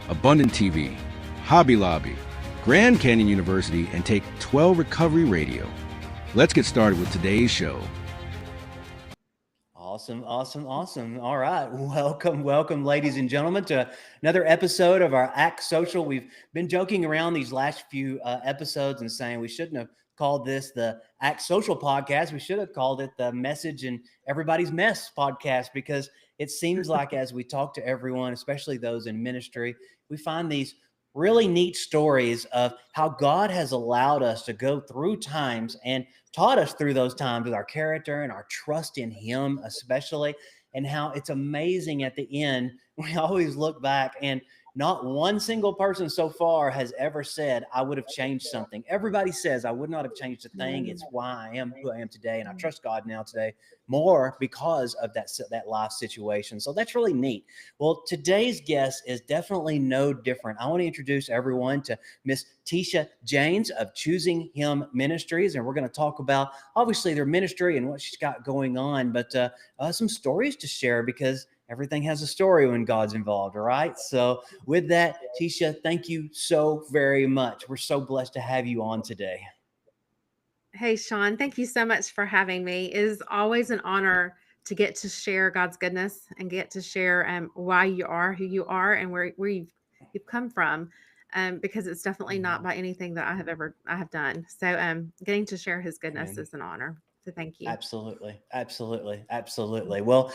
Abundant TV, Hobby Lobby, Grand Canyon University, and Take 12 Recovery Radio. Let's get started with today's show. Awesome. All right. Welcome, ladies and gentlemen, to another episode of our Act Social. We've been joking around these last few episodes and saying we shouldn't have called this the Act Social podcast. We should have called it the Message in Everybody's Mess podcast, because it seems like as we talk to everyone, especially those in ministry, we find these really neat stories of how God has allowed us to go through times and taught us through those times with our character and our trust in Him, especially, and how it's amazing at the end. We always look back and not one single person so far has ever said, I would have changed something. Everybody says, I would not have changed a thing. It's why I am who I am today. And I trust God now today more because of that life situation. So that's really neat. Well, today's guest is definitely no different. I want to introduce everyone to Miss Tisha Janes of Choosing Him Ministries. And we're going to talk about, obviously, their ministry and what she's got going on, but some stories to share, because everything has a story when God's involved, all right? So with that, Tisha, thank you so very much. We're so blessed to have you on today. Hey, Sean, thank you so much for having me. It is always an honor to get to share God's goodness and get to share why you are who you are and where you've come from, because it's definitely not by anything that I have done. So getting to share His goodness is an honor. So thank you. Absolutely. Well,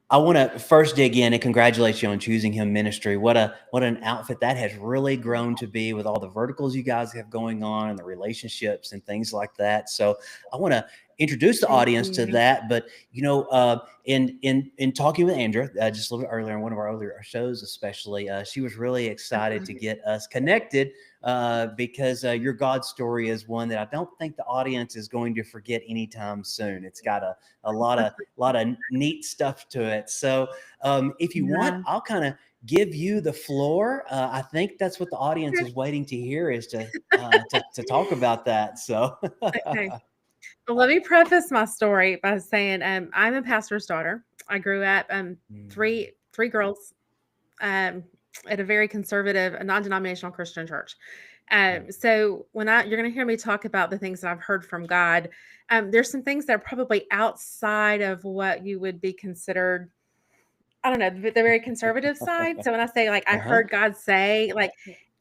I want to first dig in and congratulate you on Choosing Him Ministry. What an outfit that has really grown to be, with all the verticals you guys have going on and the relationships and things like that. So I want to introduce the audience to that. But in talking with Andrea just a little bit earlier in one of our earlier shows, especially, she was really excited to get us connected because your God story is one that I don't think the audience is going to forget anytime soon. It's got a lot of neat stuff to it. So if you want, I'll kind of give you the floor. I think that's what the audience is waiting to hear, is to talk about that. So okay. Well, let me preface my story by saying I'm a pastor's daughter. I grew up three girls at a very conservative, non-denominational Christian church. So when you're going to hear me talk about the things that I've heard from God, there's some things that are probably outside of what you would be considered, I don't know, the very conservative side. So when I say I heard God say,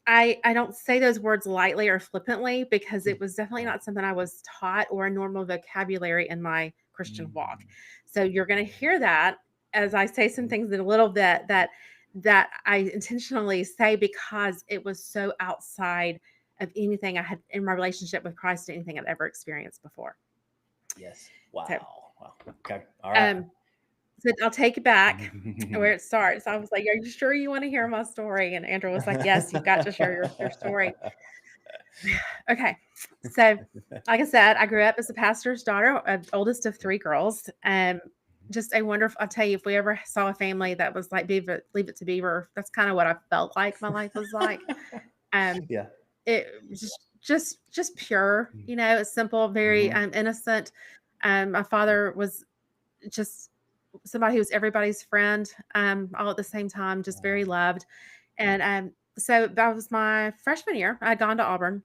I don't say those words lightly or flippantly, because it was definitely not something I was taught or a normal vocabulary in my Christian walk. So you're going to hear that as I say some things in a little bit that I intentionally say, because it was so outside of anything I had in my relationship with Christ, anything I'd ever experienced before. Yes. Wow. Okay. All right. So I'll take it back where it starts. I was like, are you sure you want to hear my story? And Andrew was like, yes, you've got to share your story. Okay. So like I said, I grew up as a pastor's daughter, oldest of three girls. Just a wonderful, I'll tell you, if we ever saw a family that was like Leave It to Beaver, that's kind of what I felt like my life was like. Yeah. It was just pure, it's simple, very innocent. My father was just somebody who was everybody's friend, all at the same time, just very loved. And so that was my freshman year. I had gone to Auburn.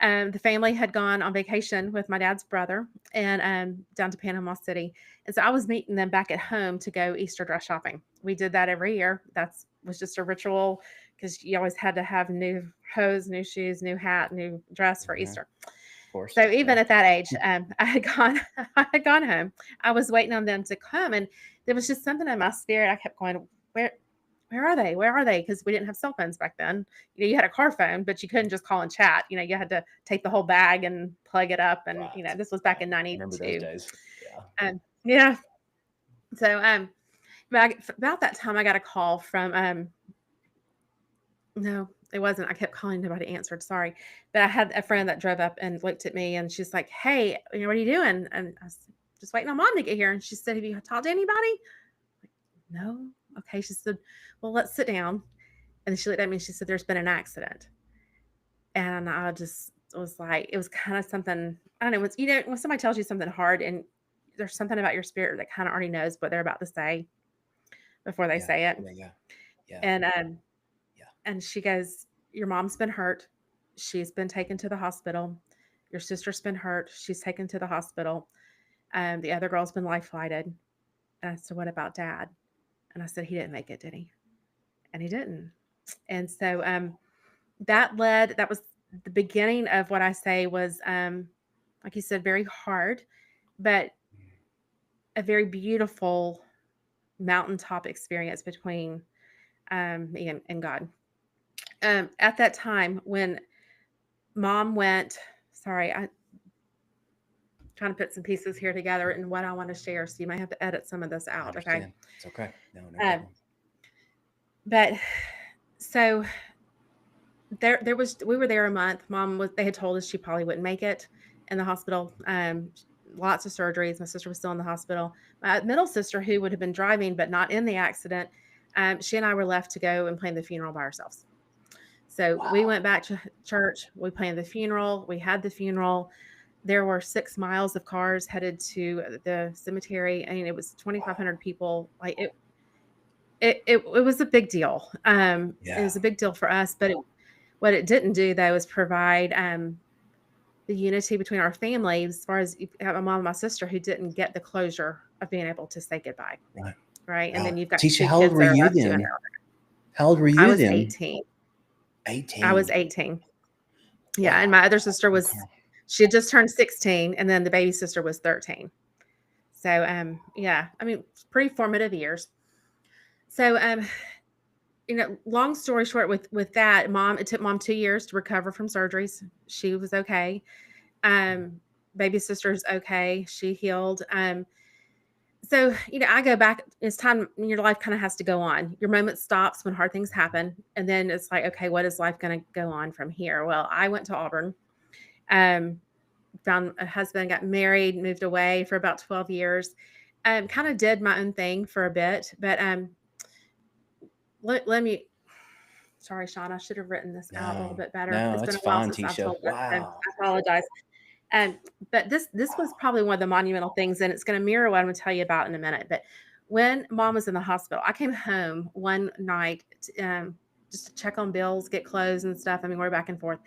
The family had gone on vacation with my dad's brother and down to Panama City. And so I was meeting them back at home to go Easter dress shopping. We did that every year. That was just a ritual, because you always had to have new hose, new shoes, new hat, new dress for Easter. Of course. So even at that age, I had gone home. I was waiting on them to come, and there was just something in my spirit. I kept going, where are they? Where are they? Because we didn't have cell phones back then. You had a car phone, but you couldn't just call and chat. You had to take the whole bag and plug it up. And, this was back in 92. Remember those days. Yeah. Yeah. So about that time, I got a call from, no, it wasn't. I kept calling, nobody answered. Sorry. But I had a friend that drove up and looked at me, and she's like, hey, what are you doing? And I was just waiting on Mom to get here. And she said, have you talked to anybody? Like, no. Okay. She said, well, let's sit down. And she looked at me and she said, there's been an accident. And I just was like, it was kind of something, I don't know, when somebody tells you something hard and there's something about your spirit that kind of already knows what they're about to say before they say it. Yeah. And And she goes, your mom's been hurt. She's been taken to the hospital. Your sister's been hurt. She's taken to the hospital. The other girl's been life flighted. And I said, what about dad? And I said, he didn't make it, did he? And he didn't. And so that was the beginning of what I say was, like you said, very hard, but a very beautiful mountaintop experience between me and God. At that time when mom went, I'm trying to put some pieces here together and what I want to share. So you might have to edit some of this out. Okay. It's okay. No problem. But so we were there a month. They had told us she probably wouldn't make it in the hospital. Lots of surgeries. My sister was still in the hospital. My middle sister, who would have been driving, but not in the accident, she and I were left to go and plan the funeral by ourselves. So we went back to church. We planned the funeral. We had the funeral. There were 6 miles of cars headed to the cemetery. I mean, it was 2,500 people. Like it was a big deal. It was a big deal for us, but what it didn't do though is provide the unity between our family, as far as you have my mom and my sister who didn't get the closure of being able to say goodbye. Right. And then you've got Tisha, how old were you then? How old were you then? I was 18. 18. I was 18. Yeah. And my other sister she had just turned 16, and then the baby sister was 13. So, yeah, I mean, pretty formative years. So, long story short, with that, it took mom 2 years to recover from surgeries. She was okay. Baby sister's okay. She healed. So, I go back, it's time, your life kind of has to go on. Your moment stops when hard things happen. And then it's like, okay, what is life going to go on from here? Well, I went to Auburn, found a husband, got married, moved away for about 12 years, kind of did my own thing for a bit, but, let me, sorry, Sean, I should have written this out a little bit better. No, it's been it's a while fine, since Tisha. I apologize. But this was probably one of the monumental things, and it's going to mirror what I'm going to tell you about in a minute. But when mom was in the hospital, I came home one night just to check on bills, get clothes and stuff. I mean, we're back and forth.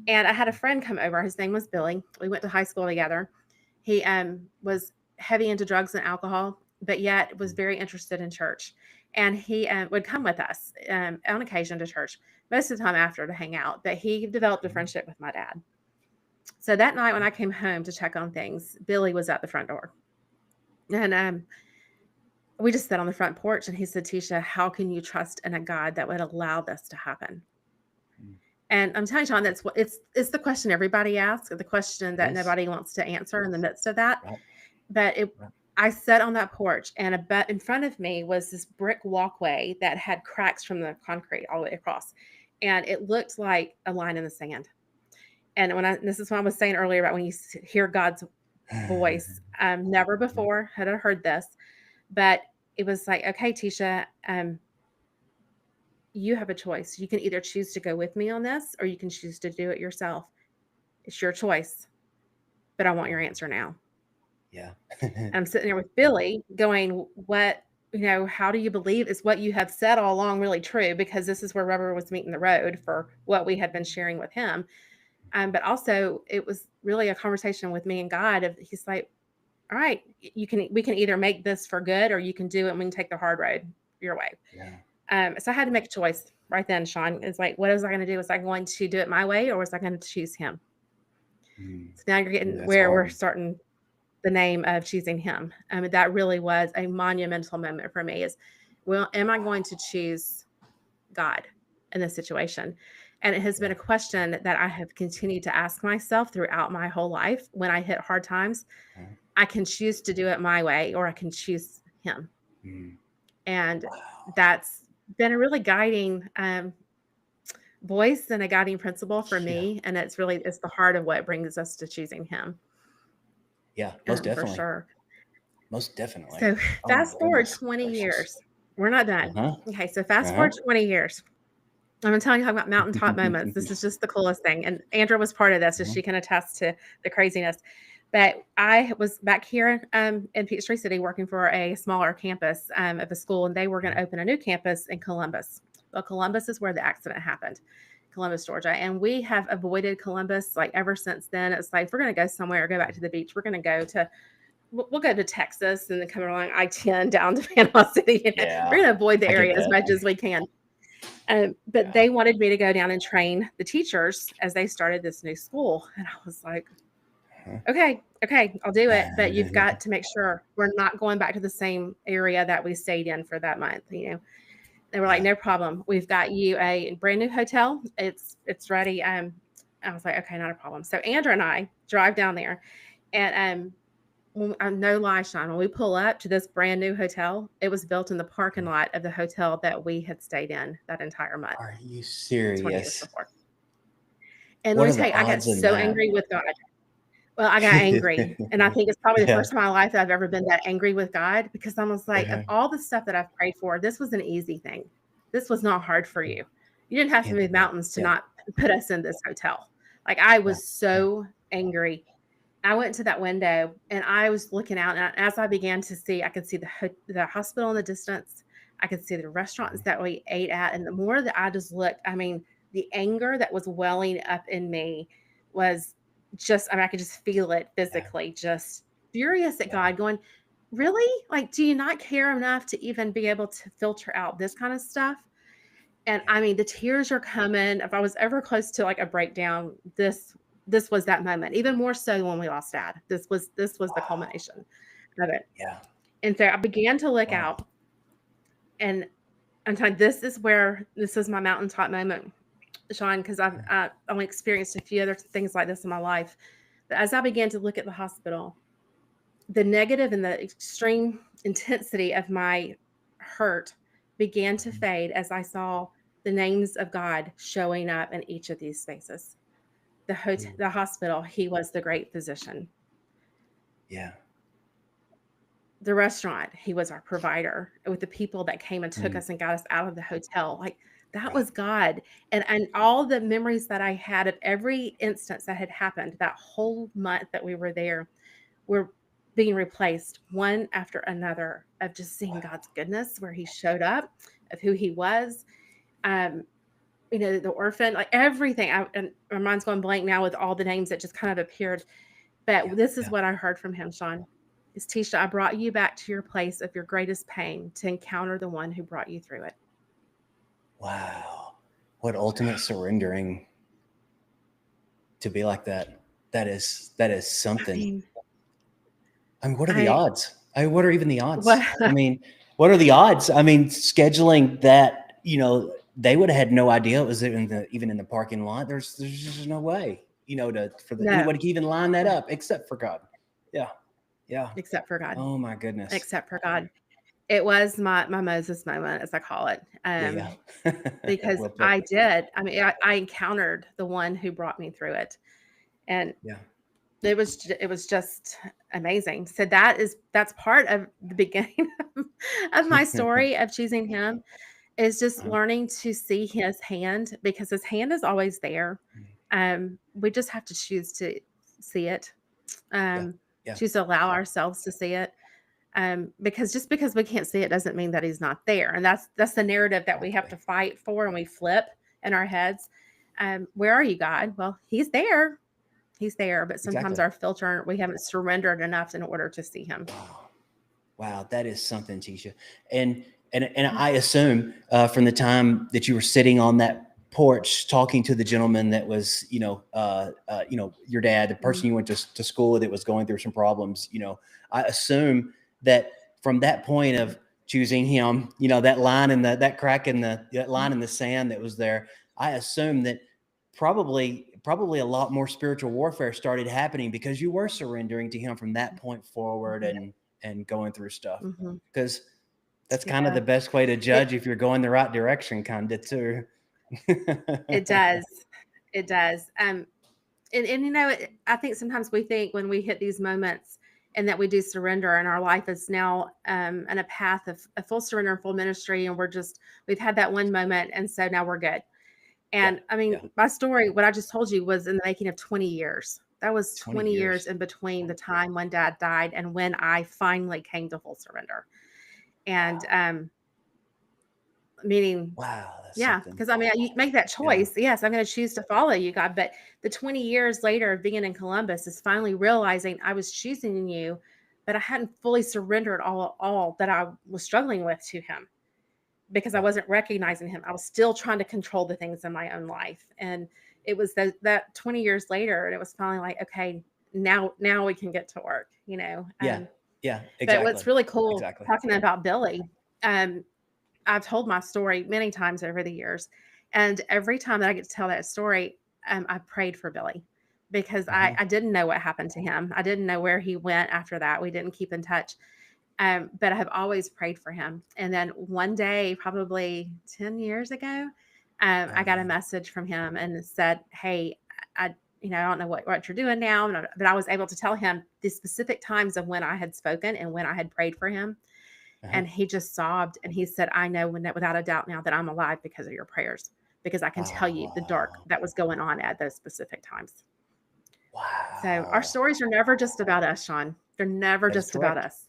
And I had a friend come over. His name was Billy. We went to high school together. He was heavy into drugs and alcohol, but yet was very interested in church. And he would come with us on occasion to church, most of the time after, to hang out. But he developed a friendship with my dad. So that night when I came home to check on things, Billy was at the front door. And we just sat on the front porch, and he said, Tisha, how can you trust in a God that would allow this to happen? And I'm telling you, Sean, it's the question everybody asks, the question that nobody wants to answer in the midst of that. But I sat on that porch, and in front of me was this brick walkway that had cracks from the concrete all the way across. And it looked like a line in the sand. And this is what I was saying earlier about when you hear God's voice. Never before had I heard this, but it was like, okay, Tisha, you have a choice. You can either choose to go with me on this, or you can choose to do it yourself. It's your choice, but I want your answer now. Yeah. And I'm sitting there with Billy going, how do you believe is what you have said all along really true? Because this is where rubber was meeting the road for what we had been sharing with him. But also it was really a conversation with me and God. He's like, all right, we can either make this for good, or you can do it and we can take the hard road your way. Yeah. So I had to make a choice right then, Sean. It's like, what was I going to do? Was I going to do it my way, or was I going to choose him? So now you're getting where we're starting the name of choosing him. That really was a monumental moment for me am I going to choose God in this situation? And it has been a question that I have continued to ask myself throughout my whole life. When I hit hard times, I can choose to do it my way, or I can choose him. And that's been a really guiding voice and a guiding principle for me. And it's the heart of what brings us to choosing him. Yeah, most definitely. For sure. Most definitely. So fast forward 20 years. We're not done. Okay, so fast forward 20 years. I'm going to tell you about mountaintop moments. This is just the coolest thing. And Andrea was part of this, so she can attest to the craziness. But I was back here in Peachtree City working for a smaller campus of a school, and they were going to open a new campus in Columbus, Well, Columbus is where the accident happened, Columbus, Georgia. And we have avoided Columbus like ever since then. It's like, if we're going to go somewhere, go back to the beach, we're going to go to, we'll go to Texas and then come along I-10 down to Panama City. Yeah, We're going to avoid the I get area as that. much as we can. But Yeah. they wanted me to go down and train the teachers as they started this new school. And I was like, okay, I'll do it. But you've got to make sure we're not going back to the same area that we stayed in for that month. You know, they were like, no problem. We've got you a brand new hotel. It's ready. I was like, okay, not a problem. So Andrew and I drive down there, and no lie, Sean, when we pull up to this brand new hotel, it was built in the parking lot of the hotel that we had stayed in that entire month. Are you 20 years serious? before. And What let are me tell the you, I got odds in so that? angry with God. Well, I got angry. And I think it's probably the Yeah. first time in my life that I've ever been that angry with God, because I was like, of all the stuff that I've prayed for, this was an easy thing. This was not hard for you. You didn't have to move mountains to not put us in this hotel. Like, I was so angry. I went to that window and I was looking out, and as I began to see, I could see the hospital in the distance. I could see the restaurants that we ate at. And the more that I just looked, I mean, the anger that was welling up in me was just, I mean, I could just feel it physically, just furious at God, going, really? Like, do you not care enough to even be able to filter out this kind of stuff? And I mean, the tears are coming. If I was ever close to like a breakdown, this was that moment, even more so when we lost Dad. This was the culmination of it. Yeah. And so I began to look out, and I'm telling you, this is my mountaintop moment, Sean, because I've only experienced a few other things like this in my life. But as I began to look at the hospital, the negative and the extreme intensity of my hurt began to fade as I saw the names of God showing up in each of these spaces. The hospital, He was the great physician. Yeah. The restaurant, He was our provider. With the people that came and took us and got us out of the hotel, like, that was God. And all the memories that I had of every instance that had happened that whole month that we were there were being replaced one after another, of just seeing God's goodness, where He showed up, of who He was. You know, the orphan, like everything. And my mind's going blank now with all the names that just kind of appeared. But this is what I heard from Him, Sean. Is, Tisha, I brought you back to your place of your greatest pain to encounter the one who brought you through it. Wow. What ultimate surrendering to be like that. That is something. I mean, what are the odds? What are even the odds? I mean, what are the odds? I mean, scheduling that, you know, they would have had no idea it was even in the parking lot. There's just no way, you know, anybody can even line that up except for God. Yeah. Yeah. Except for God. Oh my goodness. Except for God. It was my Moses moment, as I call it. Because I did. I mean, I encountered the one who brought me through it. And it was just amazing. So that's part of the beginning of my story of choosing Him, is just learning to see His hand, because His hand is always there. We just have to choose to see it. Choose to allow ourselves to see it. Because just because we can't see it doesn't mean that He's not there. And that's the narrative that we have to fight for, and we flip in our heads. Where are you, God? Well, He's there. He's there. But sometimes our filter, we haven't surrendered enough in order to see Him. Wow. That is something, Tisha. And I assume from the time that you were sitting on that porch talking to the gentleman that was, your dad, the person you went to school with, that was going through some problems, I assume that from that point of choosing Him, that line in that crack in that line in the sand that was there, I assume that probably a lot more spiritual warfare started happening, because you were surrendering to Him from that point forward and going through stuff. Because that's kind of the best way to judge if you're going the right direction, kind of too. It does. And I think sometimes we think when we hit these moments and that we do surrender, and our life is now in a path of a full surrender and full ministry, and we've had that one moment, and so now we're good. And my story, what I just told you, was in the making of 20 years. That was 20 years in between the time when Dad died and when I finally came to full surrender. And meaning, Wow, that's yeah, something. because I mean, you make that choice. Yes, I'm going to choose to follow you, God. But the 20 years later of being in Columbus is finally realizing I was choosing you, but I hadn't fully surrendered all that I was struggling with to Him because I Yeah. wasn't recognizing Him. I was still trying to control the things in my own life, and it was that 20 years later, and it was finally like, okay, now we can get to work, you know. Yeah. Yeah. But Exactly. what's really cool Exactly. talking about Billy, um, I've told my story many times over the years, and every time that I get to tell that story, I prayed for Billy because Mhm. I didn't know what happened to him. I didn't know where he went after that. We didn't keep in touch, but I have always prayed for him. And then one day, probably 10 years ago, Oh, I got a man. message from him and it said, "Hey, I I don't know what you're doing now," but I was able to tell him the specific times of when I had spoken and when I had prayed for him. Uh-huh. And he just sobbed and he said, "I know without a doubt now that I'm alive because of your prayers, because I can tell you the dark Wow. that was going on at those specific times." So our Wow. stories are never just about us, Sean. They're never That is just about correct. us.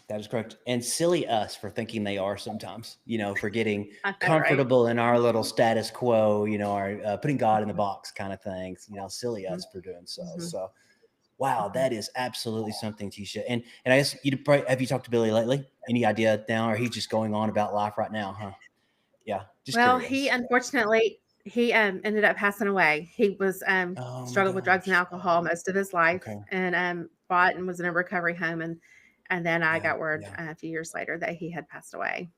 That is correct. And silly us for thinking they are sometimes, for getting I know, right? comfortable in our little status quo, our putting God in the box kind of things, silly Mhm, us for doing so. mhm, So, wow, mhm. that is absolutely something, Tisha. And I guess have you talked to Billy lately? Any idea now, or he's just going on about life right now, huh? Yeah, just Well, he curious. unfortunately he ended up passing away. He was Oh my struggled with drugs and gosh. alcohol most of his life, Okay. and fought and was in a recovery home, and then I Yeah. got word Yeah. a few years later that he had passed away.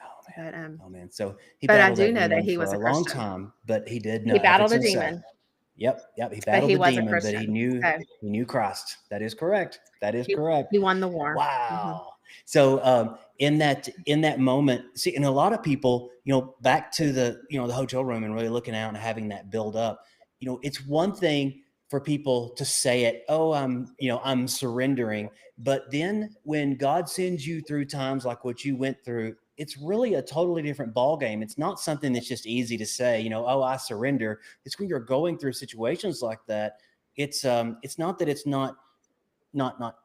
Oh man. But Oh man. So he but I battled do that know that demon he for was a a long Christian. time, but he did know He battled ethics a and say. demon, Yep. Yep. He but battled he the was a demon, but Christian. So he knew Christ. That is correct. That is he correct. he won the war. Mhm. Wow. So in that moment, see, and a lot of people, back to the hotel room and really looking out and having that build up, it's one thing for people to say it, oh, I'm surrendering. But then when God sends you through times like what you went through, it's really a totally different ball game. It's not something that's just easy to say, oh, I surrender. It's when you're going through situations like that. It's not that it's not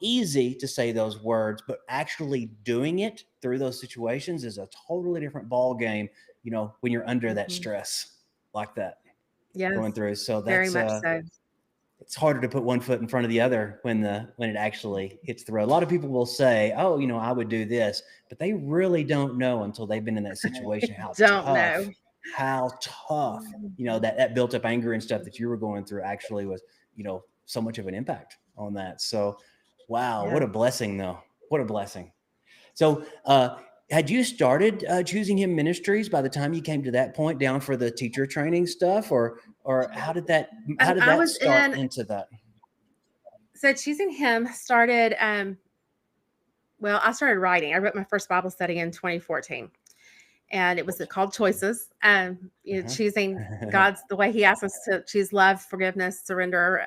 easy to say those words, but actually doing it through those situations is a totally different ball game, when you're under that Mhm. stress like that going Yes, through. So very that's much so. it's harder to put one foot in front of the other when it actually hits the road. A lot of people will say, "Oh, I would do this," but they really don't know until they've been in that situation Don't know. how tough, that built up anger and stuff that you were going through actually was, so much of an impact on that. So, wow, what Yeah. a blessing, though. What a blessing. So, had you started choosing him ministries by the time you came to that point down for the teacher training stuff, or how did I that was start in into that? so choosing him started well, I started writing. I wrote my first Bible study in 2014, and it was called Choices. Uh-huh. Choosing God's the way He asks us to choose love, forgiveness, surrender,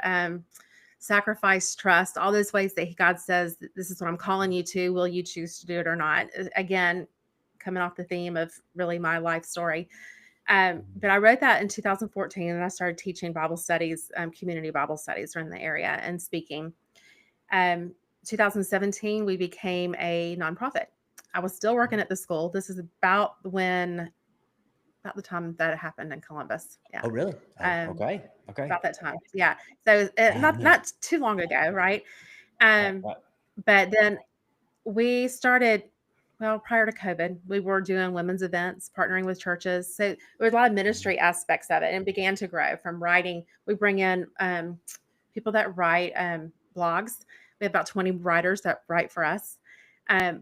sacrifice, trust, all those ways that God says, "This is what I'm calling you to. Will you choose to do it or not?" Again, coming off the theme of really my life story. But I wrote that in 2014, and I started teaching Bible studies, community Bible studies around the area, and speaking. Um, 2017, we became a nonprofit. I was still working at the school. This is about the time that it happened in Columbus. Yeah. Oh, really? Oh, Um, okay. Okay. about that time. Yeah. So Man, yeah. not too long ago, right? Right, Um, right. but then we started, well, prior to COVID, we were doing women's events, partnering with churches. So there was a lot of Mhm. ministry aspects of it, and it began to grow from writing. We bring in people that write blogs. We have about 20 writers that write for us.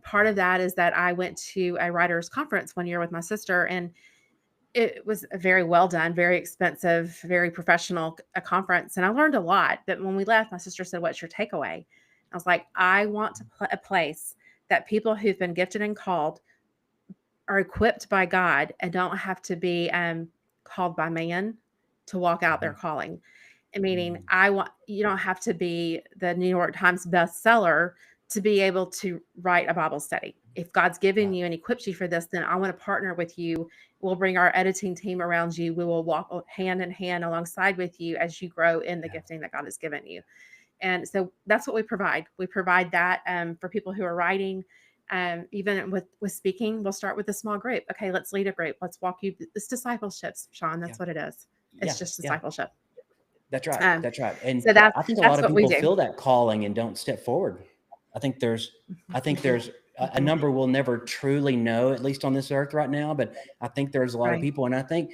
Part of that is that I went to a writers conference one year with my sister, and it was a very well done, very expensive, very professional a conference, and I learned a lot. But when we left, my sister said, "What's your takeaway?" I was like, "I want to a place that people who've been gifted and called are equipped by God and don't have to be called by man to walk out their Mhm. calling." Meaning, Mm. I want you don't have to be the New York Times bestseller to be able to write a Bible study. If God's given Right. you and equipped you for this, then I want to partner with you. We'll bring our editing team around you. We will walk hand in hand alongside with you as you grow in the Yeah. gifting that God has given you. And so that's what we provide. We provide that for people who are writing. Even with speaking, we'll start with a small group. Okay, let's lead a group. Let's walk you. It's discipleship, Sean. That's what it is. It's just discipleship. That's right. That's right. And so I think a lot of what we people do. feel that calling and don't step forward. I think there's a number we'll never truly know, at least on this earth right now. But I think there's a lot of people, and I think,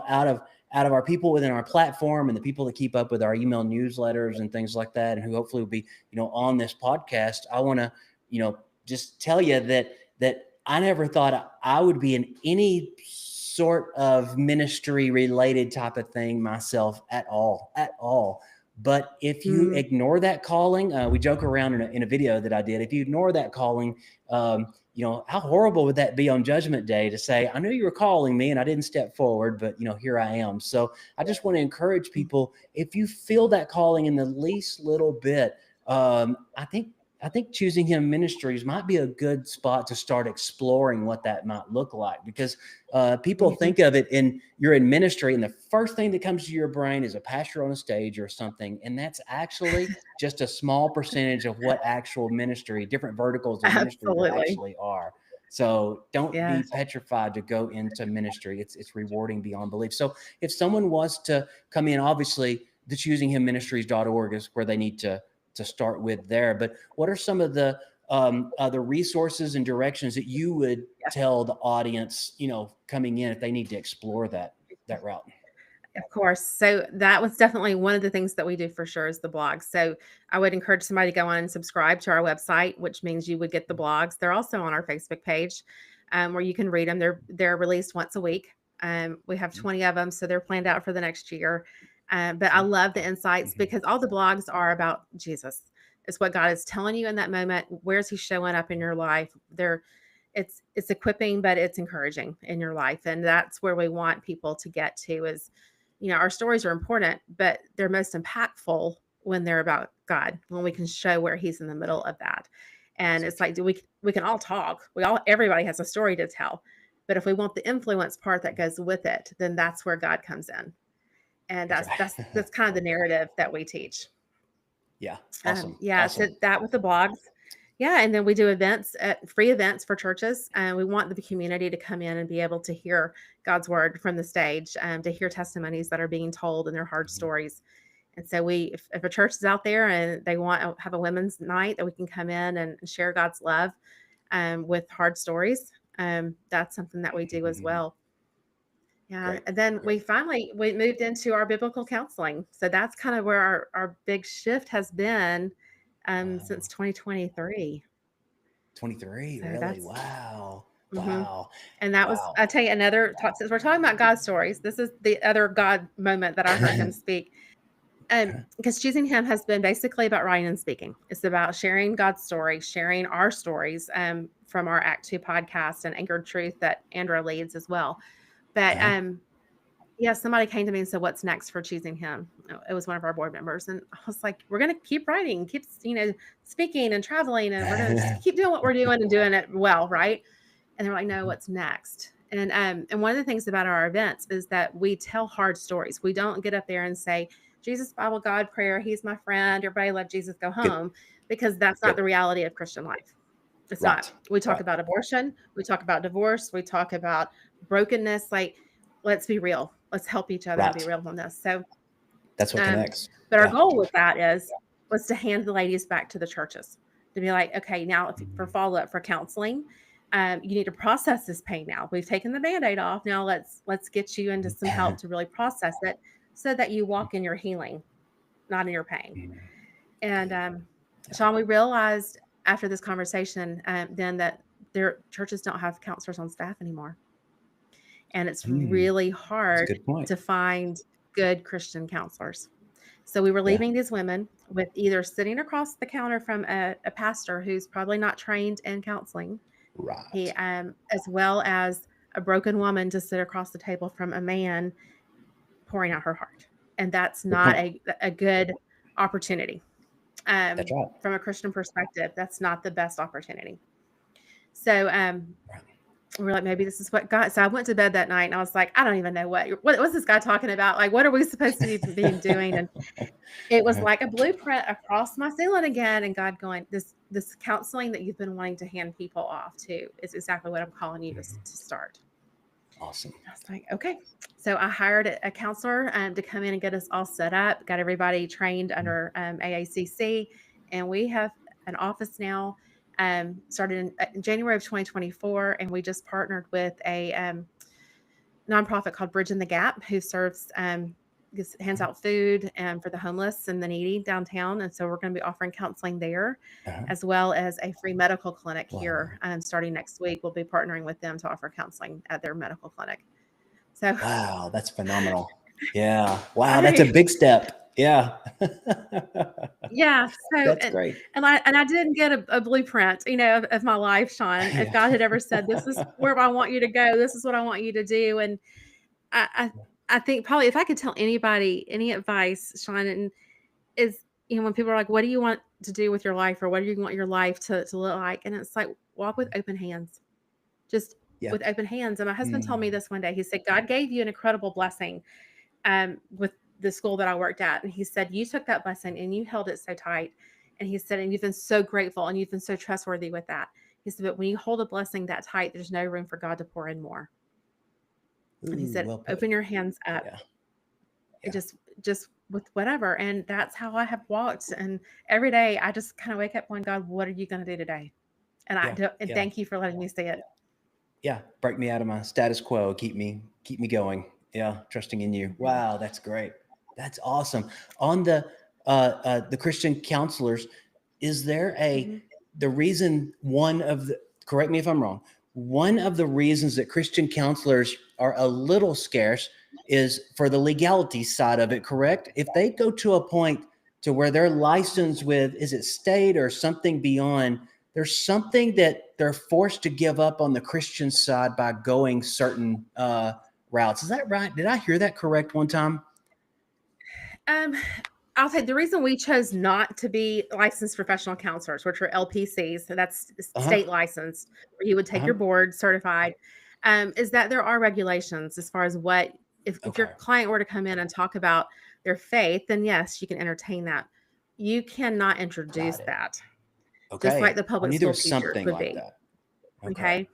out of our people within our platform and the people that keep up with our email newsletters and things like that, and who hopefully will be, on this podcast, I want to, just tell you that I never thought I would be in any sort of ministry related type of thing myself at all. But if you ignore that calling, we joke around in a video that I did. If you ignore that calling, how horrible would that be on Judgment Day to say, I knew you were calling me and I didn't step forward, but here I am. So I just want to encourage people, if you feel that calling in the least little bit, I think Choosing Him Ministries might be a good spot to start exploring what that might look like, because people think of it you're in ministry and the first thing that comes to your brain is a pastor on a stage or something. And that's actually just a small percentage of what actual ministry, different verticals of ministry actually are. So don't be petrified to go into ministry. It's rewarding beyond belief. So if someone was to come in, obviously the choosingHimMinistries.org is where they need to start with there. But what are some of the resources and directions that you would tell the audience, coming in, if they need to explore that route? Of course. So that was definitely one of the things that we do for sure is the blogs. So I would encourage somebody to go on and subscribe to our website, which means you would get the blogs. They're also on our Facebook page, where you can read them. They're released once a week. We have 20 of them, so they're planned out for the next year. But I love the insights because all the blogs are about Jesus. It's what God is telling you in that moment. Where's He showing up in your life? It's equipping, but it's encouraging in your life. And that's where we want people to get to is, our stories are important, but they're most impactful when they're about God, when we can show where He's in the middle of that. And it's like, we can all talk. Everybody has a story to tell. But if we want the influence part that goes with it, then that's where God comes in. And that's kind of the narrative that we teach. Yeah. Awesome. So that with the blogs. Yeah. And then we do events, free events for churches. And we want the community to come in and be able to hear God's word from the stage, to hear testimonies that are being told and their hard stories. And so if a church is out there and they want to have a women's night, that we can come in and share God's love with hard stories. That's something that we do as well. Yeah. Great. And then we moved into our biblical counseling. So that's kind of where our big shift has been since 2023. 23, so really? Wow. Wow. And that was, I'll tell you another talk, since we're talking about God stories, this is the other God moment that I heard him speak. Because Choosing Him has been basically about writing and speaking. It's about sharing God's story, sharing our stories from our Act 2 podcast and Anchored Truth that Andrea leads as well. But somebody came to me and said, what's next for Choosing Him? It was one of our board members. And I was like, we're going to keep writing, keep, speaking and traveling. And we're going to just keep doing what we're doing and doing it well. Right. And they're like, no, what's next? And one of the things about our events is that we tell hard stories. We don't get up there and say, Jesus, Bible, God, prayer, He's my friend, everybody love Jesus, go home, because that's not the reality of Christian life. It's not. We talk about abortion. We talk about divorce. We talk about brokenness. Like, let's be real. Let's help each other and be real on this. So that's what connects. But our goal with that was to hand the ladies back to the churches, to be like, okay, now for follow-up, for counseling, you need to process this pain now. We've taken the Band-Aid off. Now let's get you into some help to really process it so that you walk in your healing, not in your pain. And Sean, we realized after this conversation then that their churches don't have counselors on staff anymore. And it's really hard to find good Christian counselors. So we were leaving these women with either sitting across the counter from a pastor who's probably not trained in counseling, he, as well as a broken woman to sit across the table from a man pouring out her heart. And that's not a good opportunity. From a Christian perspective, that's not the best opportunity. So we're like, maybe this is what God. So I went to bed that night and I was like, I don't even know what was this guy talking about? Like, what are we supposed to be doing? And it was like a blueprint across my ceiling again. And God going, this counseling that you've been wanting to hand people off to is exactly what I'm calling you to start. Awesome. I was like, okay. So I hired a counselor to come in and get us all set up, got everybody trained under AACC, and we have an office now. Started in January of 2024, and we just partnered with a nonprofit called Bridging the Gap, who serves hands out food for the homeless and the needy downtown. And so we're going to be offering counseling there, as well as a free medical clinic here. Starting next week, we'll be partnering with them to offer counseling at their medical clinic. So wow, that's phenomenal. Yeah. Wow, that's a big step. Yeah. Yeah. So that's great. And I didn't get a blueprint, of my life, Sean. If God had ever said, this is where I want you to go, this is what I want you to do. And I think probably if I could tell anybody any advice, Sean, and is, when people are like, what do you want to do with your life, or what do you want your life to look like? And it's like, walk with open hands, just with open hands. And my husband told me this one day. He said, God gave you an incredible blessing with the school that I worked at. And he said, you took that blessing and you held it so tight. And he said, and you've been so grateful and you've been so trustworthy with that. He said, but when you hold a blessing that tight, there's no room for God to pour in more. Ooh, and he said, open your hands up. Just with whatever. And that's how I have walked. And every day I just kind of wake up going, God, what are you going to do today? And thank you for letting me see it. Yeah. Break me out of my status quo. Keep me going. Yeah. Trusting in you. Wow. That's great. That's awesome. On the Christian counselors, is there the reason correct me if I'm wrong, one of the reasons that Christian counselors are a little scarce is for the legality side of it, correct? If they go to a point to where they're licensed with, is it state or something beyond, there's something that they're forced to give up on the Christian side by going certain routes. Is that right? Did I hear that correct one time? I'll say the reason we chose not to be licensed professional counselors, which are LPCs, so that's state licensed, where you would take your board certified, is that there are regulations as far as what, if your client were to come in and talk about their faith, then yes, you can entertain that. You cannot introduce that. Just like the public school teacher would be. That. Okay.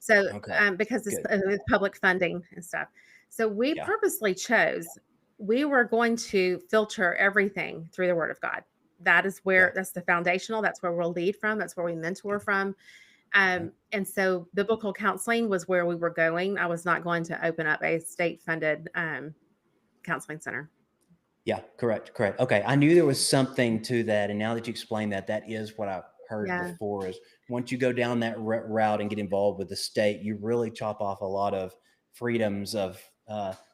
So because it's public funding and stuff. So we purposely chose, we were going to filter everything through the Word of God. That is where, that's the foundational, that's where we'll lead from, that's where we mentor from. And so biblical counseling was where we were going. I was not going to open up a state-funded counseling center. Yeah, correct. Okay. I knew there was something to that. And now that you explained that, that is what I heard before, is once you go down that route and get involved with the state, you really chop off a lot of freedoms of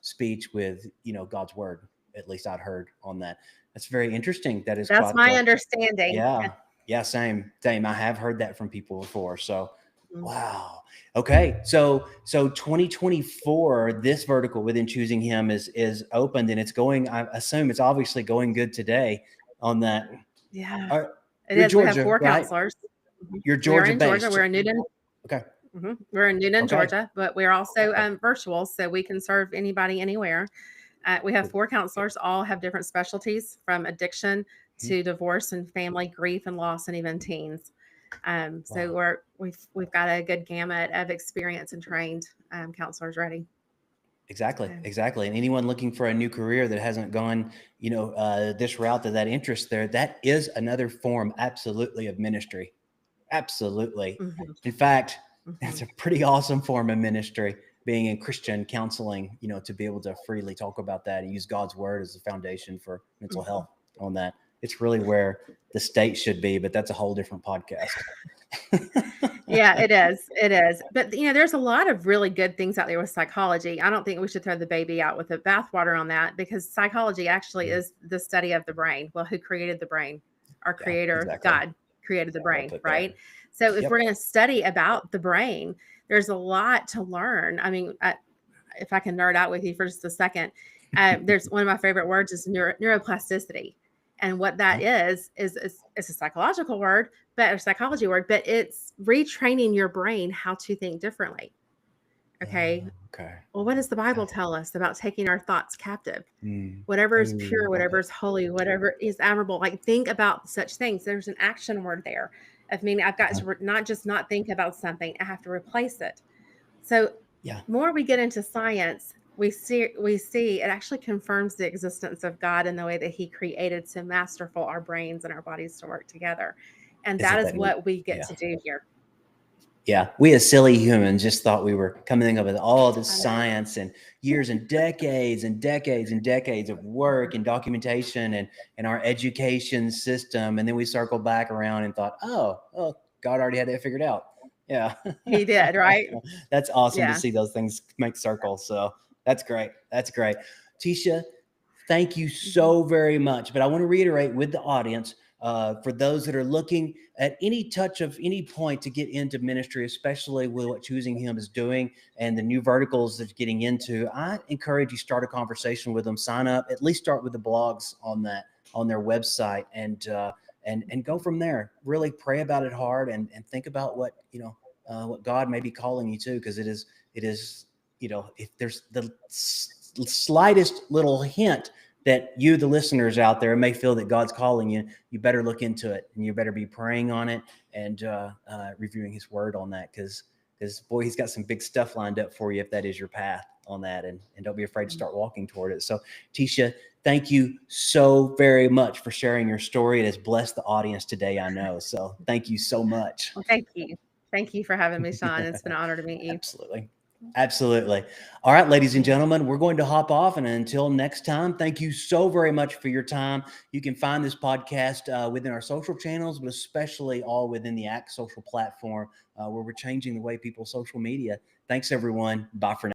speech with, God's word. At least I'd heard on that. That's very interesting. That's my understanding. Yeah. Same. I have heard that from people before. So, wow. Okay. So 2024, this vertical within Choosing Him is opened, and it's going, I assume it's obviously going good today on that. Yeah. It is. Georgia, we have 4 counselors. You're Georgia based. Georgia. We're in Newton. Okay. We're in Newton, Georgia, but we're also virtual, so we can serve anybody anywhere. We have 4 counselors, all have different specialties, from addiction to divorce and family, grief and loss, and even teens. So we've got a good gamut of experience and trained counselors ready. Exactly. And anyone looking for a new career that hasn't gone, this route, that interest there, that is another form, absolutely, of ministry. Absolutely. In fact, it's a pretty awesome form of ministry, being in Christian counseling, to be able to freely talk about that and use God's word as a foundation for mental health on that. It's really where the state should be, but that's a whole different podcast. Yeah, it is. But, there's a lot of really good things out there with psychology. I don't think we should throw the baby out with the bathwater on that, because psychology actually is the study of the brain. Well, who created the brain? Our creator, God, created the brain, right? So if we're going to study about the brain, there's a lot to learn. I mean, if I can nerd out with you for just a second, there's one of my favorite words is neuroplasticity. And what that is a psychological word, but a psychology word, but it's retraining your brain how to think differently. Okay. Okay. Well, what does the Bible tell us about taking our thoughts captive? Mm. Whatever is Ooh, pure, love whatever it. is holy, whatever is admirable, like think about such things. There's an action word there. I mean, I've got to not just not think about something, I have to replace it. So Yeah. more we get into science, we see it actually confirms the existence of God in the way that he created so masterful our brains and our bodies to work together. And Isn't that is that neat? what we get Yeah. to do here. Yeah, we as silly humans just thought we were coming up with all this I know. science and years and decades and decades and decades of work and documentation and our education system. And then we circled back around and thought, oh, God already had that figured out. Yeah. He did, right? That's awesome Yeah. to see those things make circles. So that's great. That's great. Tisha, thank you so very much. But I want to reiterate with the audience, for those that are looking at any touch of any point to get into ministry, especially with what Choosing Him is doing and the new verticals that are getting into, I encourage you start a conversation with them, sign up, at least start with the blogs on their website, and go from there. Really pray about it hard and think about what God may be calling you to, because it is if there's the slightest little hint that you, the listeners out there, may feel that God's calling you, you better look into it, and you better be praying on it and reviewing his word on that, because boy, he's got some big stuff lined up for you if that is your path on that, and don't be afraid to start walking toward it. So Tisha, thank you so very much for sharing your story. It has blessed the audience today, I know. So thank you so much. Well, thank you. Thank you for having me, Sean. It's been an honor to meet you. Absolutely. Absolutely. All right, ladies and gentlemen, we're going to hop off. And until next time, thank you so very much for your time. You can find this podcast within our social channels, but especially all within the ACT social platform, where we're changing the way people social media. Thanks, everyone. Bye for now.